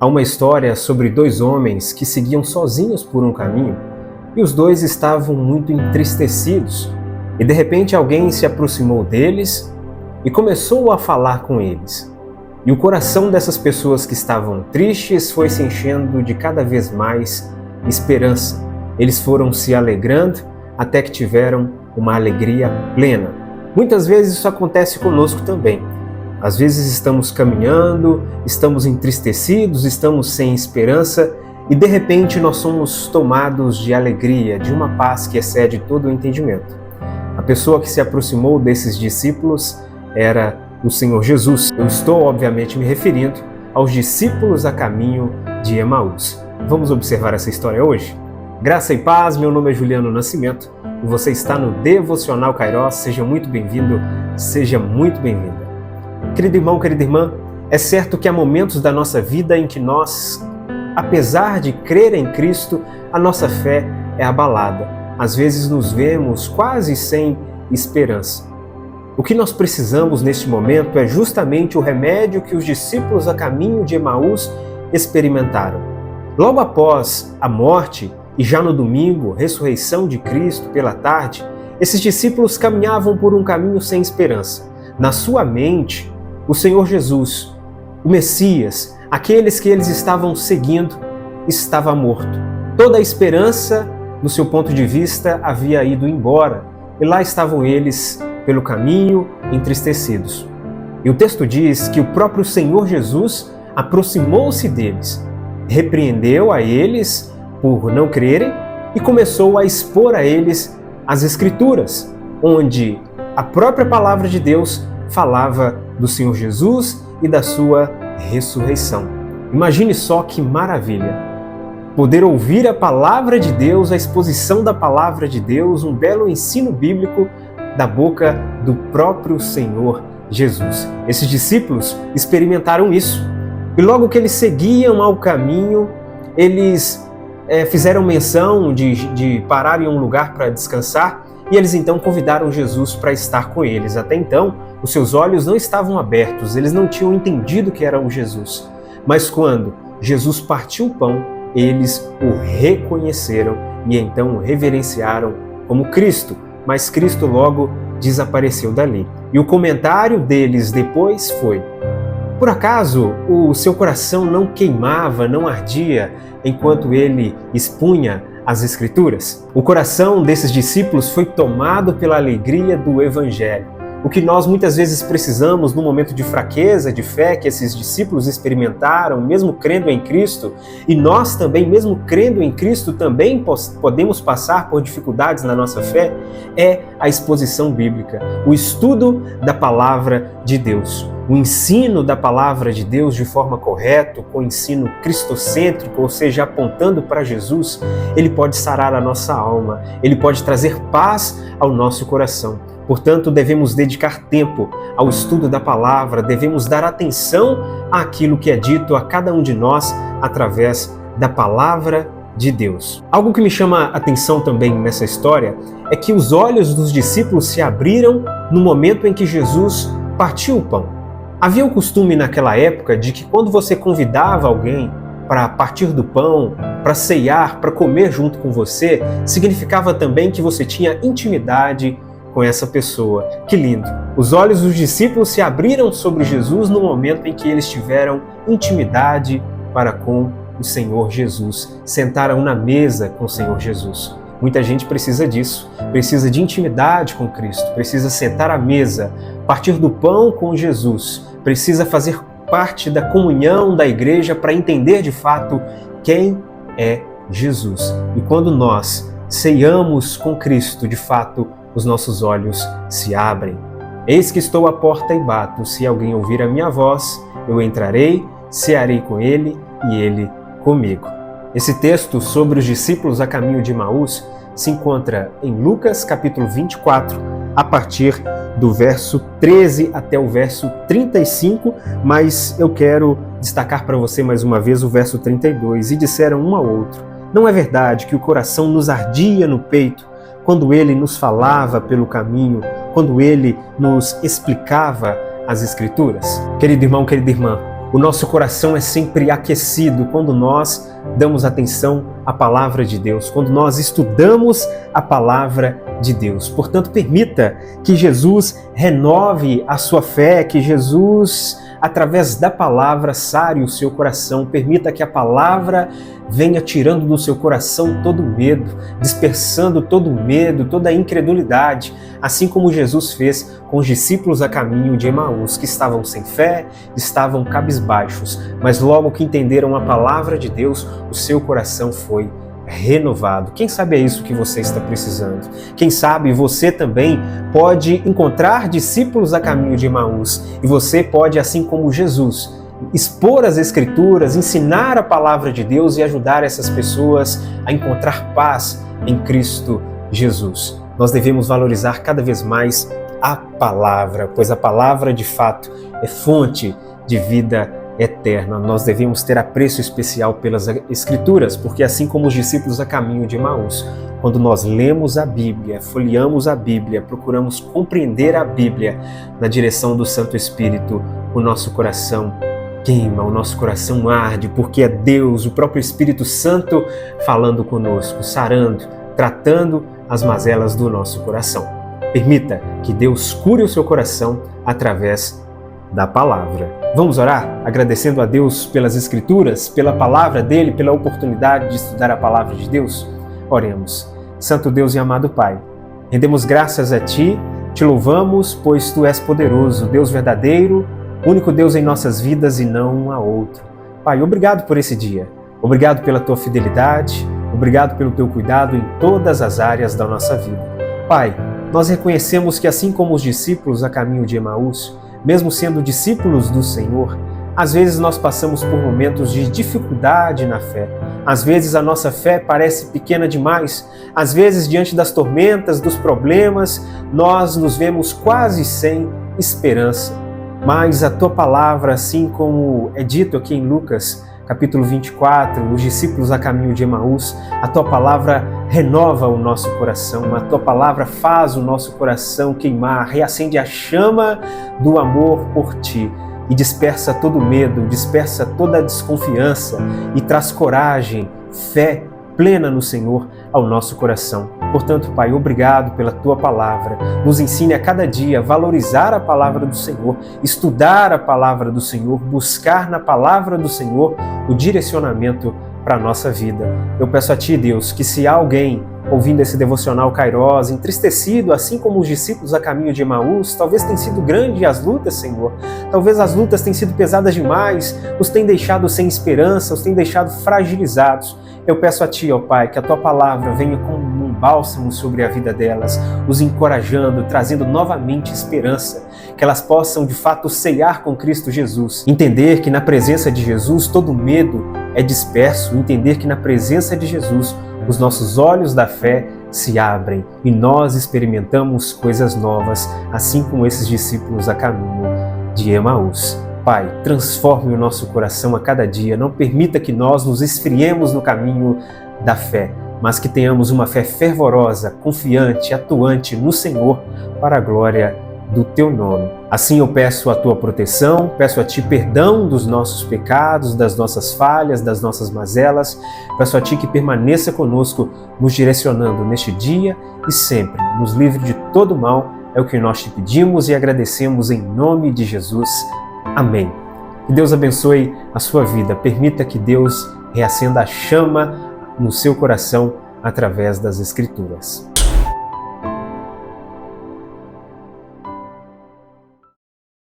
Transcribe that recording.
Há uma história sobre dois homens que seguiam sozinhos por um caminho e os dois estavam muito entristecidos. E de repente alguém se aproximou deles e começou a falar com eles. E o coração dessas pessoas que estavam tristes foi se enchendo de cada vez mais esperança. Eles foram se alegrando até que tiveram uma alegria plena. Muitas vezes isso acontece conosco também. Às vezes estamos caminhando, estamos entristecidos, estamos sem esperança e de repente nós somos tomados de alegria, de uma paz que excede todo o entendimento. A pessoa que se aproximou desses discípulos era o Senhor Jesus. Eu estou obviamente me referindo aos discípulos a caminho de Emaús. Vamos observar essa história hoje? Graça e paz, meu nome é Juliano Nascimento e você está no Devocional Kairos. Seja muito bem-vindo, seja muito bem-vinda. Querido irmão, querida irmã, é certo que há momentos da nossa vida em que nós, apesar de crer em Cristo, a nossa fé é abalada. Às vezes nos vemos quase sem esperança. O que nós precisamos neste momento é justamente o remédio que os discípulos a caminho de Emaús experimentaram. Logo após a morte e já no domingo, ressurreição de Cristo pela tarde, esses discípulos caminhavam por um caminho sem esperança. Na sua mente, o Senhor Jesus, o Messias, aqueles que eles estavam seguindo, estava morto. Toda a esperança, do seu ponto de vista, havia ido embora. E lá estavam eles pelo caminho, entristecidos. E o texto diz que o próprio Senhor Jesus aproximou-se deles, repreendeu a eles por não crerem e começou a expor a eles as Escrituras, onde a própria palavra de Deus falava do Senhor Jesus e da sua ressurreição. Imagine só que maravilha! Poder ouvir a palavra de Deus, a exposição da palavra de Deus, um belo ensino bíblico da boca do próprio Senhor Jesus. Esses discípulos experimentaram isso. E logo que eles seguiam ao caminho, eles fizeram menção de parar em um lugar para descansar e eles então convidaram Jesus para estar com eles. Até então, os seus olhos não estavam abertos, eles não tinham entendido que era o Jesus. Mas quando Jesus partiu o pão, eles o reconheceram e então o reverenciaram como Cristo. Mas Cristo logo desapareceu dali. E o comentário deles depois foi: por acaso o seu coração não queimava, não ardia enquanto ele expunha as Escrituras? O coração desses discípulos foi tomado pela alegria do Evangelho. O que nós muitas vezes precisamos no momento de fraqueza, de fé que esses discípulos experimentaram, mesmo crendo em Cristo, e nós também, mesmo crendo em Cristo, também podemos passar por dificuldades na nossa fé, é a exposição bíblica, o estudo da palavra de Deus, o ensino da palavra de Deus de forma correta, com ensino cristocêntrico, ou seja, apontando para Jesus. Ele pode sarar a nossa alma, ele pode trazer paz ao nosso coração. Portanto, devemos dedicar tempo ao estudo da palavra, devemos dar atenção àquilo que é dito a cada um de nós através da palavra de Deus. Algo que me chama a atenção também nessa história é que os olhos dos discípulos se abriram no momento em que Jesus partiu o pão. Havia um costume naquela época de que quando você convidava alguém para partir do pão, para ceiar, para comer junto com você, significava também que você tinha intimidade com essa pessoa. Que lindo! Os olhos dos discípulos se abriram sobre Jesus no momento em que eles tiveram intimidade para com o Senhor Jesus. Sentaram na mesa com o Senhor Jesus. Muita gente precisa disso, precisa de intimidade com Cristo, precisa sentar à mesa, partir do pão com Jesus, precisa fazer parte da comunhão da igreja para entender de fato quem é Jesus. E quando nós ceiamos com Cristo, de fato, os nossos olhos se abrem. Eis que estou à porta e bato. Se alguém ouvir a minha voz, eu entrarei, cearei com ele e ele comigo. Esse texto sobre os discípulos a caminho de Emaús se encontra em Lucas capítulo 24, a partir do verso 13 até o verso 35, mas eu quero destacar para você mais uma vez o verso 32. E disseram um ao outro: não é verdade que o coração nos ardia no peito quando ele nos falava pelo caminho, quando ele nos explicava as Escrituras? Querido irmão, querida irmã, O nosso coração é sempre aquecido quando nós damos atenção à palavra de Deus, quando nós estudamos a palavra de Deus. Portanto, permita que Jesus renove a sua fé, que Jesus, através da palavra, sare o seu coração. Permita que a palavra venha tirando do seu coração todo medo, dispersando todo medo, toda a incredulidade, assim como Jesus fez com os discípulos a caminho de Emaús, que estavam sem fé, estavam cabisbaixos, mas logo que entenderam a palavra de Deus, o seu coração foi renovado. Quem sabe é isso que você está precisando? Quem sabe você também pode encontrar discípulos a caminho de Emaús e você pode, assim como Jesus, expor as Escrituras, ensinar a palavra de Deus e ajudar essas pessoas a encontrar paz em Cristo Jesus. Nós devemos valorizar cada vez mais a palavra, pois a palavra de fato é fonte de vida eterna. Nós devemos ter apreço especial pelas Escrituras, porque assim como os discípulos a caminho de Emaús, quando nós lemos a Bíblia, folheamos a Bíblia, procuramos compreender a Bíblia na direção do Santo Espírito, o nosso coração queima, o nosso coração arde, porque é Deus, o próprio Espírito Santo, falando conosco, sarando, tratando as mazelas do nosso coração. Permita que Deus cure o seu coração através da palavra. Vamos orar agradecendo a Deus pelas Escrituras, pela palavra dele, pela oportunidade de estudar a palavra de Deus? Oremos. Santo Deus e amado Pai, rendemos graças a Ti, te louvamos, pois Tu és poderoso, Deus verdadeiro, único Deus em nossas vidas e não há outro. Pai, obrigado por esse dia. Obrigado pela Tua fidelidade, obrigado pelo Teu cuidado em todas as áreas da nossa vida. Pai, nós reconhecemos que assim como os discípulos a caminho de Emaús, mesmo sendo discípulos do Senhor, às vezes nós passamos por momentos de dificuldade na fé. Às vezes a nossa fé parece pequena demais. Às vezes, diante das tormentas, dos problemas, nós nos vemos quase sem esperança. Mas a Tua palavra, assim como é dito aqui em Lucas, capítulo 24, os discípulos a caminho de Emaús, a Tua palavra renova o nosso coração, a Tua palavra faz o nosso coração queimar, reacende a chama do amor por Ti e dispersa todo medo, dispersa toda a desconfiança e traz coragem, fé plena no Senhor ao nosso coração. Portanto, Pai, obrigado pela Tua palavra. Nos ensine a cada dia a valorizar a palavra do Senhor, estudar a palavra do Senhor, buscar na palavra do Senhor o direcionamento para a nossa vida. Eu peço a Ti, Deus, que se há alguém ouvindo esse devocional Kairos, entristecido, assim como os discípulos a caminho de Emaús, talvez tenham sido grandes as lutas, Senhor. Talvez as lutas tenham sido pesadas demais, os tenham deixado sem esperança, os tenham deixado fragilizados. Eu peço a Ti, ó Pai, que a Tua palavra venha como um bálsamo sobre a vida delas, os encorajando, trazendo novamente esperança, que elas possam de fato ceiar com Cristo Jesus, entender que na presença de Jesus todo medo é disperso, entender que na presença de Jesus os nossos olhos da fé se abrem e nós experimentamos coisas novas, assim como esses discípulos a caminho de Emaús. Pai, transforme o nosso coração a cada dia, não permita que nós nos esfriemos no caminho da fé, mas que tenhamos uma fé fervorosa, confiante, atuante no Senhor para a glória do Teu nome. Assim eu peço a Tua proteção, peço a Ti perdão dos nossos pecados, das nossas falhas, das nossas mazelas, peço a Ti que permaneça conosco, nos direcionando neste dia e sempre, nos livre de todo mal, é o que nós Te pedimos e agradecemos em nome de Jesus. Amém. Que Deus abençoe a sua vida. Permita que Deus reacenda a chama no seu coração através das Escrituras.